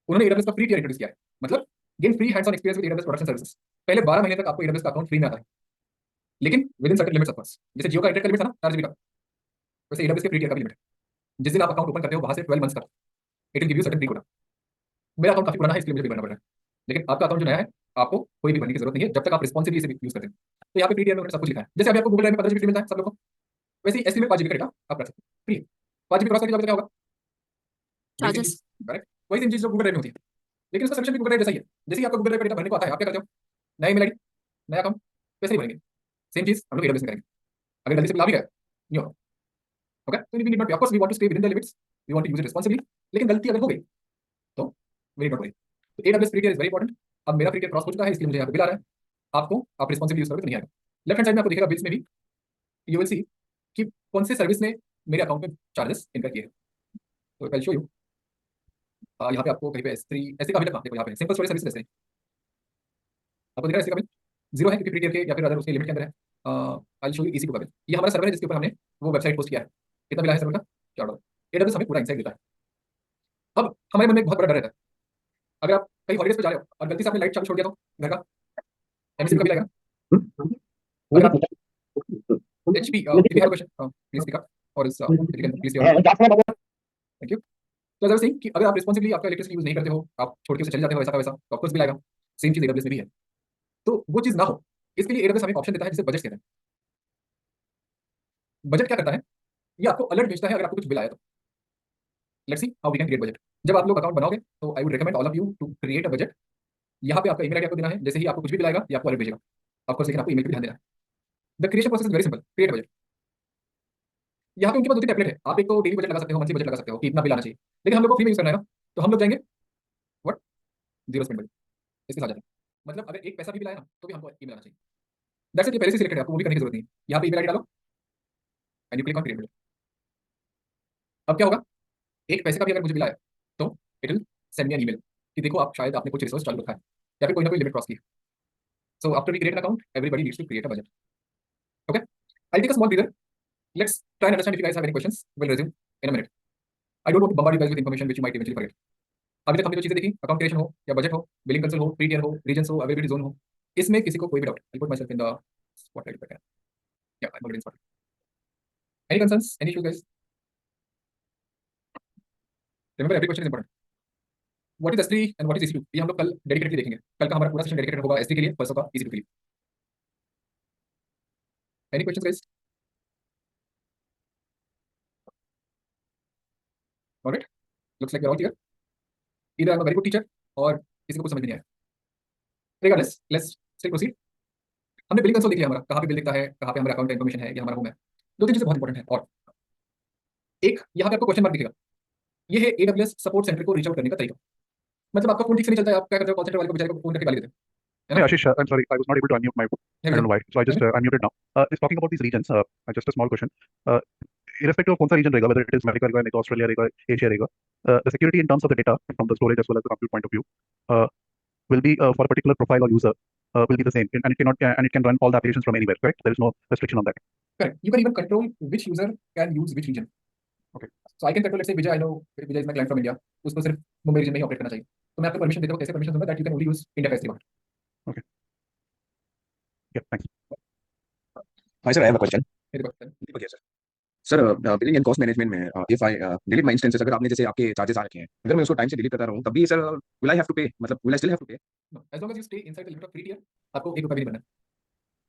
उन्होंने AWS का फ्री टियर इंट्रोड्यूस किया है. मतलब gain free hands on experience with AWS production services. पहले 12 महीने तक आपको AWS का अकाउंट फ्री में आता है, लेकिन with in certain limits of course. जैसे जियो का इंटरनेट का लिमिट था ना 4 GB का, वैसे AWS के फ्री टियर का भी लिमिट है. जिस दिन आप अकाउंट ओपन करते हो वहां से 12 मंथ्स का it will give you certain free quota. मेरा अकाउंट काफी पुराना है, इसलिए मुझे भी भरना पड़ रहा है. लेकिन आपका अकाउंट जो नया है, आपको कोई भी भरने की जरूरत नहीं है जब तक आप रिस्पॉन्सिबली इसे यूज करते हैं. तो यहाँ पे फ्री टियर में उन्होंने सब कुछ लिखा है. जैसे अभी आपको गूगल ड्राइव में 15 GB फ्री मिलता है सब लोगों को, वैसे ही S3 में 5 GB का डेटा आप कर सकते हैं फ्री. 5 GB क्रॉस करके क्या होगा? चार्जेस. करेक्ट, वही सेम चीज जो गूगल ड्राइव में होती है, लेकिन उसका सब्सक्रिप्शन भी गूगल ड्राइव जैसा ही है. जैसे ही आपका गूगल ड्राइव का डेटा भरने को आता है, आप क्या करते हो? नया ईमेल आईडी, नया अकाउंट, वैसे ही भरेंगे. सेम चीज हम लोग AWS में करेंगे. अगर गलती से बुला भी गए, नहीं होगा. ओके, तो we need not, of course we want to stay within the limits, we want to use it responsibly. लेकिन गलती अगर हो गई तो वी नीड नॉट वरी. तो AWS free tier is very important. अब मेरा फ्री टियर क्रॉस हो चुका है, इसलिए मुझे यहाँ पे बिल आ रहा है. आपको आप रिस्पांसिबली यूज करोगे तो नहीं आएगा. लेफ्ट हैंड साइड में आपको दिखेगा बिल्स में भी यू विल सी कि कौन से सर्विस ने मेरे अकाउंट में चार्जेस इनकर किए हैं। तो आई शो यू, यहाँ पे आपको कहीं पे S3 का अभी तक देखो, यहाँ पे सिंपल स्टोरेज सर्विस S3 आपको दिख रहा है। इसका बिल जीरो है क्योंकि फ्री टियर के या फिर अदर उसके लिमिट के अंदर है। आई शो यू EC2 का बिल, ये हमारा सर्वर है जिसके ऊपर हमने वो वेबसाइट पोस्ट किया है। कितना बिल है सर्वर का? $4। AWS हमें पूरा इंसाइट देता है। अब हमारे मन में एक बहुत बड़ा डर रहता है, अगर आप कहीं हॉलिडेज पे जा रहे हो और गलती से आपने लाइट चालू छोड़ दिया तो घर का MSC का बिल आएगा। अगर आप HP, if you have a question, please speak up, or else if you can please stay on. Thank you. तो जब सिंह कि अगर आप रिस्पॉन्सिबली आपका इलेक्ट्रिसिटी यूज नहीं करते हो, आप छोड़ के उसे चले जाते हो ऐसा का वैसा, तो ऑफकोर्स बिल आएगा। सेम चीज AWS में भी है। तो वो चीज ना हो, इसके लिए AWS हमें ऑप्शन देता है जिसे बजट कहते हैं। बजट क्या करता है? ये आपको अलर्ट भेजता है अगर आपको कुछ बिल आया तो। Let's see how we can create budget. जब आप लोग अकाउंट बनाओगे तो I would recommend all of you to create a budget. यहाँ पे आपका ईमेल आईडी आपको देना है, जैसे ही आपको कुछ भी बिल आएगा ये आपको अलर्ट भेजेगा। ऑफकोर्स लेकिन आपको ईमेल पे ध्यान देना है। The creation process is very simple, create budget. यहाँ पे उनके पास 2-3 टेम्पलेट है, आप एक तो डेली बजट लगा सकते हो, मंथली बजट लगा सकते हो कि इतना बिल आना चाहिए, लेकिन हम लोग को फ्री में यूज करना है ना, तो हम लोग जाएंगे व्हाट, जीरो स्पेंड बजट, इसके साथ जाते हैं। मतलब अगर एक पैसा भी बिल आया ना तो भी हमको ईमेल आना चाहिए। दैट्स इट, ये पहले से सिलेक्टेड है, आपको वो भी करने की जरूरत नहीं है। यहाँ पे ईमेल आईडी डालो and you click on create budget. अब क्या होगा, एक पैसे का भी अगर मुझे बिल आया तो it will send me an email कि देखो आप शायद आपने कुछ रिसोर्स चालू रखा है या फिर कोई ना कोई लिमिट क्रॉस की। So after we create an account everybody needs to create a budget. Okay, I take a small breather, let's try and understand. If you guys have any questions will resume in a minute. I don't want to bombard you guys with information which you might eventually forget. अभी तक हमने जो चीजें देखी, account creation हो या budget हो, billing console हो, फ्री टियर हो, रीजन्स हो, अवेलेबिलिटी जोन हो, इसमें किसी को कोई भी doubt, I put myself in the spotlight back. Yeah I am already in spotlight. Any concerns, any issues guys? Remember every question is important. What is S3 and what is EC2, ये हम लोग कल dedicatedly देखेंगे। कल का हमारा पूरा session dedicated होगा S3 के लिए, परसों का EC2 के लिए। Any questions guys? Alright, looks like we are all clear. Either I am a very good teacher और किसी को कुछ समझ में नहीं आया। Regardless, let's still proceed. हमने बिलिंग कंसोल देख लिया, हमारा कहाँ पे बिल दिखता है, कहाँ पे हमारा अकाउंट का इन्फॉर्मेशन है, ये हमारा होम है। दो तीन चीजें बहुत इंपॉर्टेंट है, और एक यहाँ पे आपको क्वेश्चन मार्क दिखेगा, ये है AWS सपोर्ट सेंटर को रीच आउट करने का तरीका। मतलब आपका फोन ठीक से नहीं चलता है, आप क्या करते हो, कॉल सेंटर वाले को बेचारे को फोन करके गाली देते हैं, है Hey ना? Ashish, I'm sorry, I was not able to unmute my. I don't know why. So I just unmuted now. It's talking about these regions. Just a small question. Irrespective of कौन सा region रहेगा, whether it is America रहेगा, नहीं तो Australia रहेगा, Asia रहेगा, the security in terms of the data from the storage as well as the compute point of view uh, will be for a particular profile or user will be the same, and it cannot and it can run all the applications from anywhere. Correct? There is no restriction on that. Correct. You can even control which user can use which region. Okay. So I can control, let's say Vijay, I know Vijay is my client from India, उसको सिर्फ Mumbai reason में ही operate करना चाहिए, तो मैं आपको permission देता हूँ, कैसे परमिशन दूंगा, that you can only use India का S3 Okay. Yeah. Thanks. Hi sir, I have a question. Account. Deepak here, sir. Sir billing and cost management में if I delete my instances, अगर आपने जैसे आपके charges आ रखे हैं, अगर मैं उसको टाइम से डिलीट करता रहूं तब भी sir will I have to pay, मतलब will I still have to pay? As long as you stay inside the limit of free tier, आपको ₹1 भी नहीं भरना है।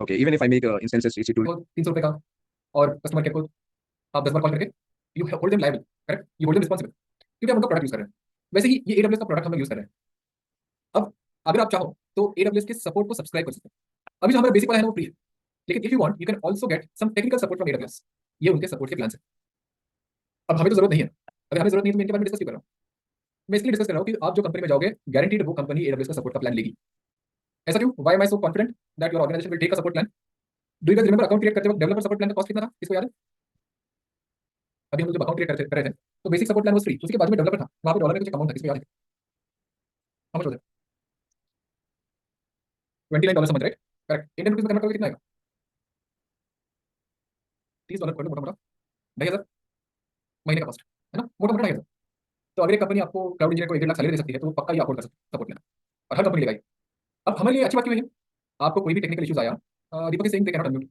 Okay, even if I make instances EC2? तो ₹300 का, और कस्टमर केयर को आप 10 बार कॉल करके you hold them liable, correct, you hold them responsible, क्योंकि आप उनका प्रोडक्ट यूज कर रहे हैं। वैसे ही ये AWS का प्रोडक्ट हम लोग यूज कर रहे हैं। अब अगर आप चाहो तो AWS के सपोर्ट को सब्सक्राइब कर सकते हैं। अभी जो हमारा बेसिक वाला है ना वो फ्री है, लेकिन if you want you can also get some technical support from AWS। ये उनके सपोर्ट के प्लान है। अब हमें तो जरूरत नहीं है, अगर हमें जरूरत नहीं है तो मैं इनके बारे में डिस्कस क्यों कर रहा हूँ? मैं इसलिए डिस्कस कर रहा हूँ कि आप जो कंपनी में जाओगे गारंटीड वो कंपनी AWS का सपोर्ट का प्लान लेगी। ऐसा क्यों? Why am I so confident that your organisation will take a support plan? Do you guys remember account create करते वक्त डेवलपर सपोर्ट प्लान का कॉस्ट कितना था? किसको याद है? अभी हम लोग जब अकाउंट क्रिएट कर रहे थे तो basic support plan was free, उसके बाद में डेवलपर था, वहां पे डॉलर में कुछ अमाउंट था, किसको याद है? How much was it? $29 समझ, राइट? करेक्ट। इंडियन रुपीस में कन्वर्ट करोगे कितना आएगा? $30 कर लो, मोटा मोटा 2,500 महीने का कॉस्ट, है ना, मोटा मोटा 2,500। तो अगर एक कंपनी आपको क्लाउड इंजीनियर को 1.5 लाख सैलरी दे सकती है तो वो पक्का ही अफोर्ड कर सकती है सपोर्ट लेना, और हर कंपनी लगाई। अब हमारे लिए अच्छी बात क्यों है ये? आपको कोई भी टेक्निकल इश्यूज आया, Deepak is saying they can not unmute,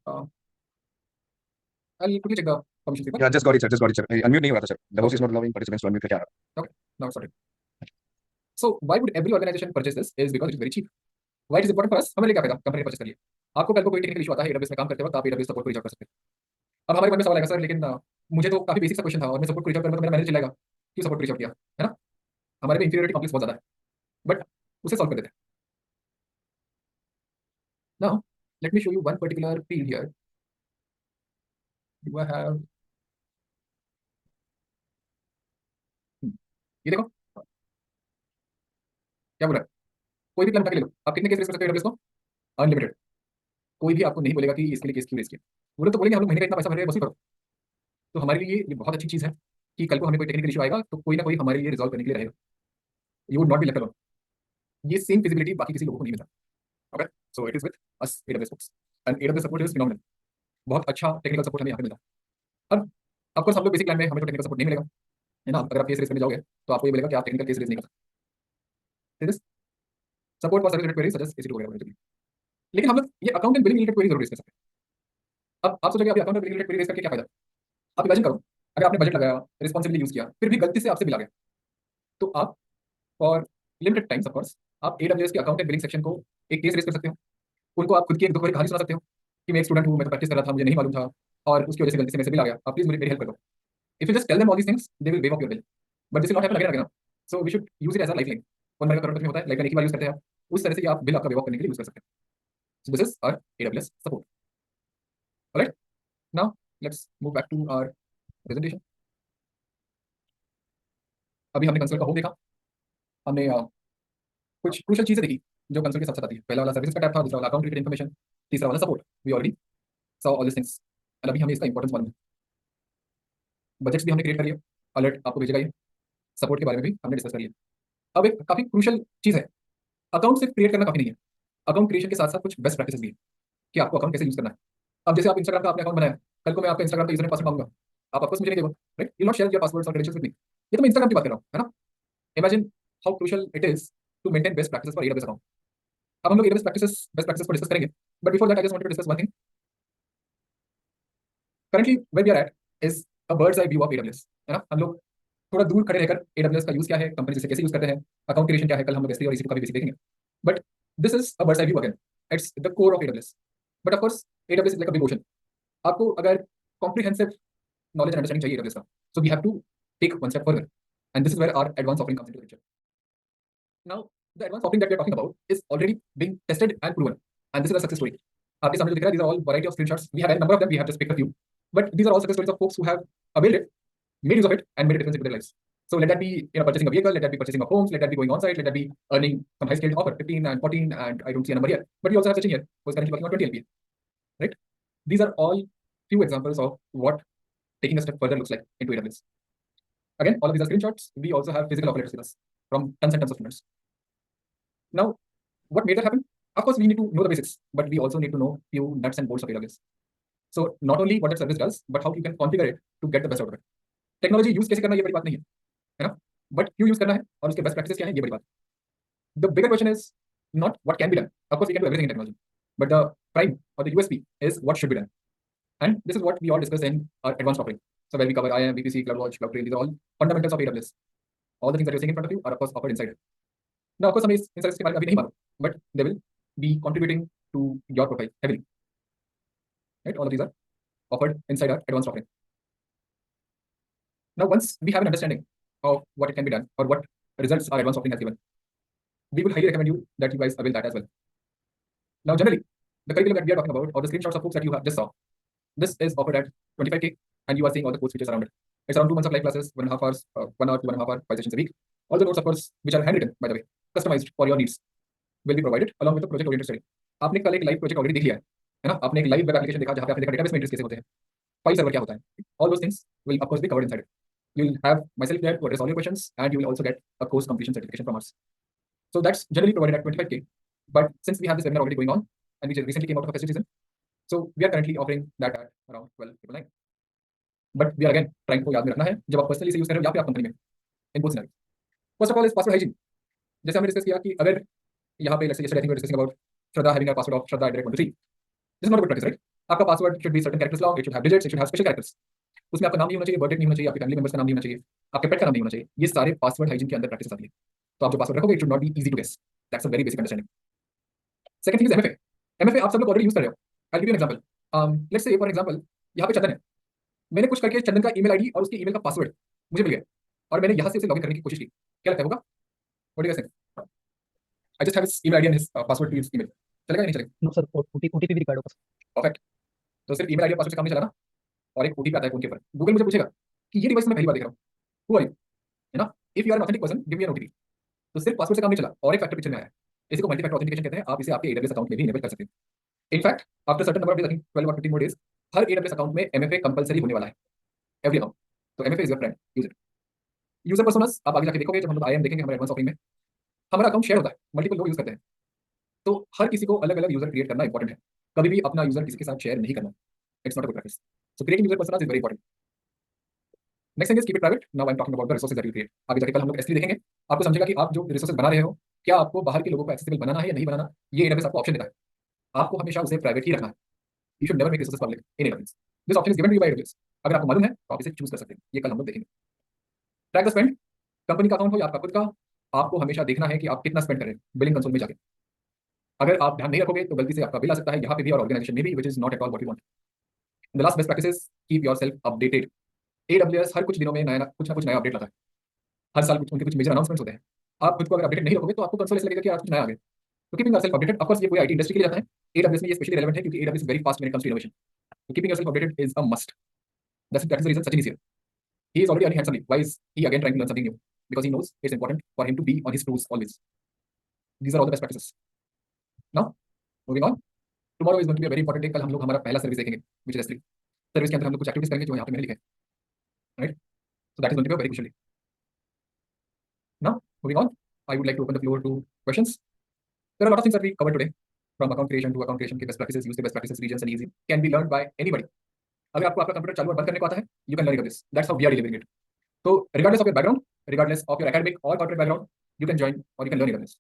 I could you check the permission paper? Yeah just got it sir, just got it sir, unmute नहीं हो रहा था sir, the host is not allowing participants to unmute, क्या? Okay, now it's sorted. So why would every organization purchase this? Is because it is very cheap. Why it is important for us? हमें लिए क्या फायदा company ने purchase कर लिया। आपको कल को कोई टेक्निकल इशू आता है AWS में काम करते वक्त, आप AWS सपोर्ट को रीच आउट कर सकते हैं। अब हमारे मन में सवाल आएगा, सर लेकिन मुझे तो काफी बेसिक सा क्वेश्चन था और मैं सपोर्ट को रीच आउट करूंगा तो मेरा मैनेजर चिल्लाएगा क्यों सपोर्ट को रीच आउट किया, है ना? हमारे में इंफीरियरिटी कॉम्प्लेक्स बहुत ज्यादा है, बट उसे सॉल्व कर देते हैं। Now let me show you one particular field here. Do I have, ये देखो क्या बोल रहा है, कोई भी प्लान उठा के ले लो। आप कितने केस रेस कर सकते हो AWS को? अनलिमिटेड। कोई भी आपको नहीं बोलेगा कि इसके लिए केस क्यों रेज किया। वो लोग तो बोलेंगे हम लोग महीने का इतना पैसा भर रहे हैं, वसूल करो। तो हमारे लिए ये बहुत अच्छी चीज़ है कि कल को हमें कोई टेक्निकल इशू आएगा तो कोई ना कोई हमारे लिए रिजॉल्व करने के लिए रहेगा। You would not be left alone. ये सेम फिजिबिलिटी बाकी किसी लोगों को नहीं मिलता। Okay, so it is with us AWS folks and AWS support is phenomenal. बहुत अच्छा टेक्निकल सपोर्ट हमें यहाँ पे मिलता है। अब ऑफ कोर्स हम लोग बेसिक लाइन में हमें तो टेक्निकल सपोर्ट नहीं मिलेगा, है ना। अगर आप केस रेज करने जाओगे तो आपको ये मिलेगा कि आप टेक्निकल केस रेज नहीं कर सकते। This support for service related queries such as वगैरह वगैरह। लेकिन हम लोग ये account and billing related query जरूर रेज कर सकते हैं। अब आप सोचोगे अभी account and billing related query raise करके क्या फायदा। आप इमेजिन करो, अगर आपने बजट लगाया, रिस्पॉन्सिबली यूज किया, फिर भी गलती से आपसे बिल आ गया, तो आप for limited times of course आप AWS के अकाउंट एंड बिलिंग सेक्शन को एक केस रेज कर सकते हो। उनको आप खुद की एक दुख भरी कहानी सुना सकते हो कि मैं एक स्टूडेंट हूँ, मैं तो प्रैक्टिस कर रहा था, मुझे नहीं मालूम था और उसकी वजह से गलती से मेरे से बिल आ गया, आप प्लीज मेरी हेल्प कर दो। If you just tell them all these things they will waive off your bill, but this will not happen again again. So we should use it as a lifeline. Kaun Banega करोड़पति में होता है, lifeline एक ही बार use करते हैं आप, उस तरह से आप बिल आपका वेव ऑफ करने के लिए यूज कर सकते हैं। So this is our AWS support. Alright, now let's move back to our presentation. अभी हमने कंसोल का होम देखा, हमने कुछ क्रूशियल चीजें देखी जो कंसोल के साथ साथ आती है। पहला वाला सर्विस का टैब था, दूसरा वाला अकाउंट रिलेटेड इन्फॉर्मेशन, तीसरा वाला support. We already saw all this things and अभी हमें इसका इंपॉर्टेंस मालूम है। बजट्स भी हमने क्रिएट कर लिया, अलर्ट आपको भेजेगा ये। सपोर्ट के बारे में भी हमने डिस्कस कर लिया। अब एक काफी क्रूशियल चीज है, अकाउंट सिर्फ क्रिएट करना काफी नहीं है, अकाउंट क्रिएशन के साथ साथ कुछ बेस्ट प्रैक्टिसेस भी है कि आपको अकाउंट कैसे यूज करना है। अब जैसे आप इंस्टाग्राम का आपने अकाउंट बनाया, कल को मैं आपका इंस्टाग्राम का यूजर पासवर्ड मांगूंगा, आप आपको मुझे नहीं देगा, right. You not share your passwords और क्रेडेंशियल्स विद मी। ये तो मैं इंस्टाग्राम की बात कर रहा हूँ, है ना। Imagine how crucial it is to maintain best practices for AWS account. अब हम लोग AWS बेस्ट प्रैक्टिसेस को डिस्कस करेंगे, but before that I just wanted to discuss one thing. Currently where we are at is a bird's eye view of AWS, है ना। हम लोग थोड़ा दूर खड़े रहकर AWS का यूज क्या है, कंपनी जिसे कैसे यूज करते हैं, अकाउंट क्रिएशन क्या है, कल हम लोग S3 और EC2 का भी बेसिक देखेंगे। But this is a bird's eye view again, it's the core of AWS। But of course AWS is like a big ocean. आपको अगर कॉम्प्रिहेंसिव नॉलेज एंड अंडरस्टैंडिंग चाहिए AWS का, so we have to take one step further and this is where our advance offering comes into the picture. Now the advance offering that we are talking about is already being tested and proven and this is a success story. आपके सामने जो दिख रहा है, these are all variety of screenshots. We have a number of them, we have just picked a few, but these are all success stories of folks who have availed it, made use of it and made a difference in their lives. So let that be, purchasing a vehicle, let that be purchasing of homes, let that be going on site, let that be earning some high scaled offer 15 and 14 and I don't see a number here, but we also have Sachin here who is currently working on 20 LPA, right. These are all few examples of what taking a step further looks like into AWS. Again, all of these are screenshots. We also have physical offer letters with us from tons and tons of students. Now what made that happen? Of course we need to know the basics, but we also need to know few nuts and bolts of AWS. So not only what that service does, but how you can configure it to get the best out of it. Technology use कैसे करना ये बड़ी बात नहीं है ना, but क्यों use करना है और उसके बेस्ट प्रैक्टिसेस क्या है ये बड़ी बात। The bigger question is not what can be done, of course we can do everything in technology, but the prime और the USP is what should be done and this is what we all discuss in our advance offering. So where we cover IAM, VPC, CloudWatch, CloudTrail, these are all fundamentals of AWS. All the things that you're seeing in front of you are of course offered inside it. Now of course हमें in service के बारे में अभी नहीं मालूम, but they will be contributing to your profile heavily, right. All of these are offered inside our advanced offering. Now once we have an understanding of what it can be done or what results our advanced offering has given, we will highly recommend you that you guys avail that as well. Now generally the curriculum that we are talking about or the screenshots of books that you have just saw, this is offered at 25K and you are seeing all the course features around it. It's around 2 months of live classes, 1.5 hours, 1 hour to 1.5 hour, 5 sessions a week. All the notes of course which are handwritten by the way, customized for your needs, will be provided along with the project oriented study. आपने कल एक live project already देख लिया है ना, आपने एक live web application देखा जहां पे आपने देखा डेटाबेस में एंट्रीज कैसे होते हैं, फाइल सर्वर क्या होता है, all those things will of course be covered inside it. You'll have myself there to address all your questions and you will also get a course completion certification from us. So that's generally provided at 25K, but since we have this webinar already going on and we just recently came out of a festive season, so we are currently offering that at around 12,999. But we are again trying to याद में रखना है जब आप personally से use कर रहे हो या फिर आप कंपनी में, in both scenario. First of all is password hygiene. जैसे हमने डिस्कस किया कि अगर यहाँ पे let's say I think we are discussing about Shraddha having a password of shraddha@123, this is not a good practice, right. आपका password should be certain characters long, it should have digits, it should have special characters, उसमें आपका नाम नहीं होना चाहिए, birthday नहीं होना चाहिए, आपके फैमिली मेंबर्स का नाम नहीं होना चाहिए, आपके पेट का नाम नहीं होना चाहिए। ये सारे पासवर्ड हाइजीन के अंदर प्रैक्टिस आती है। तो आप जो पासवर्ड रखोगे it should not be easy to guess, that's a very basic understanding. Second thing is MFA। MFA आप सब लोग ऑलरेडी यूज कर रहे हो। I will give you an example. Let's say for example यहाँ पे चंदन है, मैंने कुछ करके चंदन का ईमेल आईडी और उसके ईमेल का पासवर्ड मुझे मिल गया और मैंने यहाँ से उसे लॉगिन करने की कोशिश की, क्या लगता है होगा? What do you think? I just have his email ID and his password to his email, चलेगा या नहीं चलेगा? नो सर, OTP भी रिक्वायर्ड होगा सर। परफेक्ट। तो सिर्फ ईमेल आईडी और पासवर्ड से काम नहीं चला ना, और एक OTP आता है फोन के ऊपर। गूगल मुझे पूछेगा कि ये डिवाइस मैं पहली बार देख रहा हूँ, हु आर यू, है ना। If you are an authentic person give me an OTP। तो सिर्फ पासवर्ड से काम नहीं चला और एक फैक्टर पीछे में आया, इसी को मल्टी फैक्टर ऑथेंटिकेशन कहते हैं। आप इसे आपके AWS अकाउंट में भी इनेबल कर सकते हैं। In fact after certain number of days, I think 12 और 15 मोर डेज, हर AWS अकाउंट में MFA कंपलसरी होने वाला है, एवरी अकाउंट। तो MFA is your friend, use it. User personas आप आगे जाके देखोगे, जब हम लोग IAM देखेंगे हमारे एडवांस ऑफरिंग में, हमारा अकाउंट शेयर होता है, मल्टीपल लोग यूज करते हैं। तो हर किसी को अलग अलग यूजर क्रिएट करना इंपॉर्टेंट है, कभी भी अपना यूजर किसी के साथ शेयर नहीं करना, it's not a good practice. So creating user personas is very important. Next thing is keep it private. Now I am talking about the resources that you create. आगे जाके कल हम लोग S3 देखेंगे, आपको समझेगा कि आप जो रिसोर्सेज बना रहे हो, क्या आपको बाहर के लोगों को एक्सेसिबल बनाना है या नहीं बनाना, ये AWS आपको ऑप्शन देता है। आपको हमेशा उसे प्राइवेट ही रखना है। You should never make resources public in AWS। This option is given to you by AWS। अगर आपको मालूम है तो आप इसे चूज कर सकते हैं, ये कल हम लोग देखेंगे। ट्रैक द स्पेंड, कंपनी का अकाउंट हो या आपका खुद का, आपको हमेशा देखना है कि आप कितना स्पेंड कर रहे हैं बिलिंग कंसोल में जाके। अगर आप ध्यान नहीं रखोगे तो गलती से आपका बिल आ सकता है यहाँ पे भी और ऑर्गेनाइजेशन में भी, which is not at all what you want. The last best practices, keep yourself updated. AWS हर कुछ दिनों में नया कुछ ना कुछ नया अपडेट लाता है। हर साल उनके कुछ मेजर अनाउंसमेंट्स होते हैं। आप खुद को अगर अपडेटेड नहीं रखोगे तो आपको कंसोल ऐसा लगेगा कि आज कुछ नया आ गया। तो keeping yourself updated, of course ये पूरी IT इंडस्ट्री के लिए जाता है, AWS में ये स्पेशली रेलेवेंट है क्योंकि AWS is very fast when it comes to innovation. तो keeping yourself updated is a must. That is the reason Sachin is here. He is already earning handsomely. Why is he again trying to learn something new? Because he knows it's important for him to be on his toes always. These are all the best practices. Now, moving on. Tomorrow is going to be a very important day. कल हम लोग हमारा पहला service देखेंगे, which is S3. Service के अंदर हम लोग कुछ एक्टिविटीज करेंगे जो यहाँ पे मैंने लिखे हैं, right? So that is going to be a very crucial day. Now, moving on, I would like to open the floor to questions. There are a lot of things that we covered today, from account creation to account creation के best practices, use the best practices, regions and easy, can be learned by anybody. अगर आपको आपका computer चालू और बंद करने को आता है, you can learn this. That's how we are delivering it. So regardless of your background, regardless of your academic or corporate background, you can join or you can learn AWS.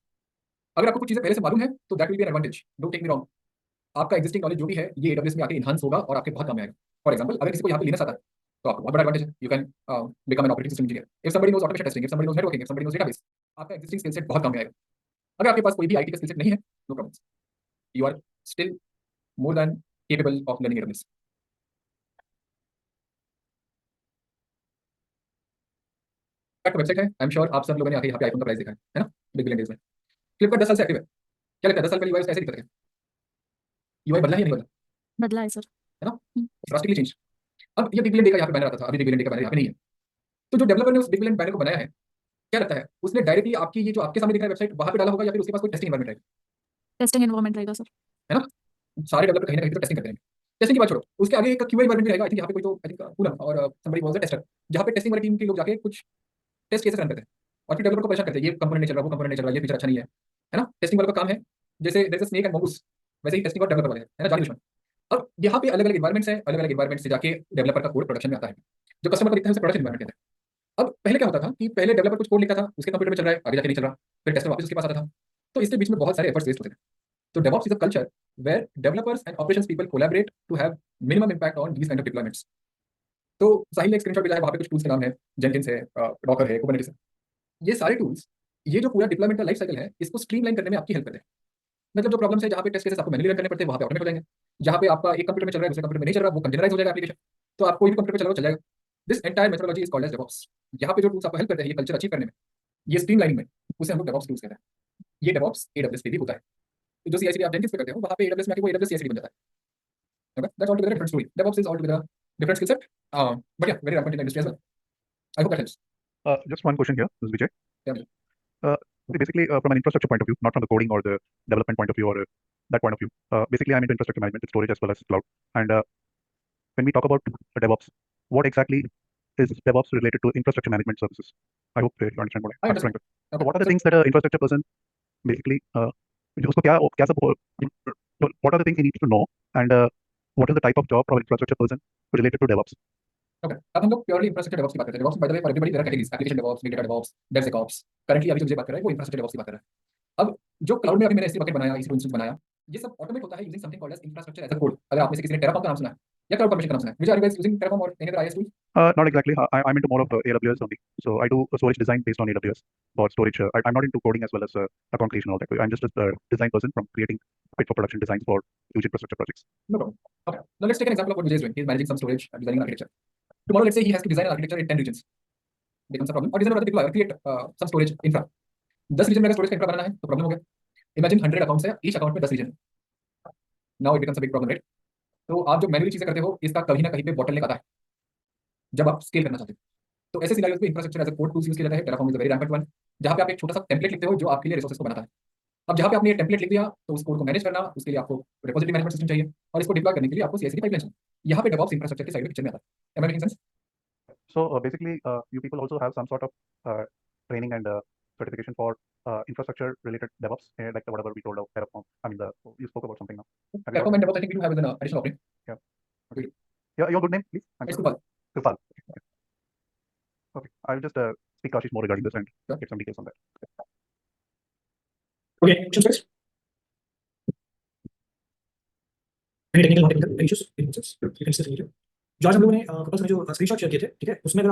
अगर आपको कुछ चीजें पहले से मालूम है तो that will be an advantage. Don't take me wrong. आपका existing knowledge जो भी है ये AWS में आके enhance होगा और आपके बहुत काम में आएगा. For example, अगर किसी को यहाँ पे Linux आता है तो आपको बहुत बड़ा advantage है. You can become an operating system engineer. If somebody knows automation testing, if somebody knows networking, if somebody knows database, आपका existing skill set बहुत काम में आएगा. अगर आपके पास कोई भी IT का skill set नहीं है, no problem. You are still more than capable of learning AWS. Flipkart का वेबसाइट है, आई एम श्योर आप सब लोगों ने आके यहाँ पे आईफोन का प्राइस देखा है ना, बिग बिलियन डेज में। फ्लिपकार्ट 10 साल से एक्टिव है, क्या लगता है 10 साल पहले यूआई कैसे दिखता है? यूआई बदला है या नहीं बदला, बदला है सर। है ना? Drastically change. अब ये बिग बिलियन डे का यहाँ पे बैनर आता था, अभी बिग बिलियन डे का बैनर यहाँ पे नहीं है। तो जो डेवलपर ने उस बिग बिलियन बैनर को बनाया है, क्या लगता है उसने डायरेक्टली आपकी ये जो आपके सामने दिख रहा है वेबसाइट वहां पे डाला होगा या फिर उसके पास कोई टेस्टिंग एनवायरनमेंट है? टेस्टिंग एनवायरनमेंट रहेगा सर। है ना? सारे डेवलपर कहीं ना कहीं तो टेस्टिंग करते हैं। टेस्टिंग की बात छोड़ो, उसके आगे एक क्यूए एनवायरनमेंट भी रहेगा। आई थिंक यहाँ पे कोई तो आई थिंक पूनम और समबडी वाज द टेस्टर, जहाँ पे टेस्टिंग वाली टीम के लोग जाके कुछ टेस्ट केसेस रन करते हैं और फिर डेवलपर को परेशान करते हैं, ये कंपोनेंट नहीं चल रहा, वो कंपोनेंट नहीं चल रहा, ये फीचर अच्छा नहीं है ना? टेस्टिंग वालों का काम है, जैसे there is a snake and mongoose, वैसे ही टेस्टिंग और डेवलपर वाले है ना, जानी दुश्मन। अब यहाँ पे अलग अलग एनवायरमेंट्स हैं, अलग अलग एनवायरमेंट से जाके डेवलपर का कोड प्रोडक्शन में आता है, जो कस्टमर को दिखता है उसे प्रोडक्शन एनवायरमेंट कहते हैं। अब पहले क्या होता था कि पहले डेवलपर कुछ कोड लिखता था, उसके कंप्यूटर में चल रहा है, आगे जाके नहीं चल रहा, फिर टेस्टर वापस उसके पास आता था, तो इसके बीच में बहुत सारे एफर्ट्स वेस्ट होते थे। तो DevOps is a culture where developers and operations people collaborate to have minimum impact on these kind of deployments. तो साहिल ने एक स्क्रीनशॉट भेजा है, वहाँ पे कुछ टूल्स के नाम है, जेंकिंस है, डॉकर है, कुबरनेटिस है। ये सारे टूल्स, ये जो पूरा डिप्लॉयमेंट का लाइफ साइकिल है, इसको स्ट्रीमलाइन करने में आपकी हेल्प करते हैं। मतलब जो प्रॉब्लम्स है, जहाँ पे टेस्ट केसेस आपको मैन्युअली रन करने पड़ते हैं, वहाँ पे ऑटोमेट हो जाएंगे। जहाँ पे आपका एक कंप्यूटर में चल रहा है, दूसरे कंप्यूटर में नहीं चल रहा, वो कंटेनराइज हो जाएगा एप्लीकेशन, तो आप कोई भी कंप्यूटर में चल रहा हो चल जाएगा। This entire methodology is called as DevOps। यहाँ पे जो टूल्स आपको हेल्प करते हैं ये कल्चर अचीव करने में, ये स्ट्रीमलाइनिंग में, उसे हम लोग DevOps टूल्स कहते हैं। ये DevOps AWS पे भी होता है। तो जो CI/CD आप जेंकिंस पे करते हो, वहाँ पे AWS में आके वो AWS CI/CD बन जाता है। Okay, that's altogether a different story. DevOps is altogether a different skill set. But yeah, very relevant in the industry as well. I hope that helps. Just one question here, this is Vijay. Yeah, Vijay. Basically, from an infrastructure point of view, not from the coding or the development point of view or that point of view. Basically, I'm into infrastructure management, storage as well as cloud. And when we talk about DevOps, what exactly is DevOps related to infrastructure management services? I hope you understand what I'm trying to. So what are the things that an infrastructure person basically, उसको क्या सब, what are the things he needs to know, and what is the type of job from an infrastructure person related to DevOps? Okay, अब हम लोग purely infrastructure DevOps की बात करते हैं। DevOps by the way for everybody there are categories, application DevOps, big data DevOps, DevSecOps। Currently अभी जो मुझे बात कर रहा है वो इंफ्रास्ट्रक्चर डेवऑप्स की बात कर रहा है। अब जो क्लाउड में अभी मैंने S3 बकेट बनाया, EC2 इंस्टेंस बनाया, ये सब ऑटोमेट होता है using something called as infrastructure as a code. अगर आप में से किसी ने टेराफॉर्म का नाम सुना है या क्लाउड फॉर्मेशन का नाम सुना है, which are you guys using Terraform और any other IaaS tool? Not exactly. I'm into more of AWS only. So I do storage design based on AWS for storage. I'm not into coding as well as account creation and all that. I'm just a design person from creating fit for production designs for huge infrastructure projects. No problem. Okay, now let's take an example of what Vijay is doing. He's managing some storage, designing an architecture. Tomorrow, let's say he has to design an architecture in 10 regions. Becomes a problem. Or design or deploy, create some storage infra. 10 region में अगर storage का infra बनाना है तो problem हो गया. Imagine 100 accounts है, each account में 10 region है. Now it becomes a big problem, right? तो आप जो मैन्युअली चीजें करते हो, इसका कहीं ना कहीं पे बॉटलनेक आता है जब आप स्केल करना चाहते हो। तो ऐसे सिनेरियोस में infrastructure as a code tools use किया जाता है। Terraform is a very rampant one, जहाँ पे आप एक छोटा सा टेम्पलेट लिखते हो जो आपके लिए रिसोर्सेज को बनाता है। अब जहाँ पे आपने ये टेम्पलेट लिख दिया तो उस कोड को मैनेज करना, उसके लिए आपको रिपोजिटरी मैनेजमेंट सिस्टम चाहिए और इसको डिप्लॉय करने के लिए आपको CI/CD पाइपलाइन चाहिए। यहाँ पे DevOps इंफ्रास्ट्रक्चर के साइड में पिक्चर में आता है। Am I making sense? So basically, you people also have some sort of training and certification for infrastructure related DevOps, like whatever we told of Terraform. I mean, you spoke about something now. Have you got Terraform and DevOps, I think we do have as an additional offering. your good name, please? It's Kupal. Kripal. Okay. I'll just speak Kashish more regarding this and Sure. get some details on that. Okay, questions, guys? Any technical, non-technical issues? You can say. जो आज हम लोगों ने कृपा से जो screenshot share किए थे, ठीक है, उसमें अगर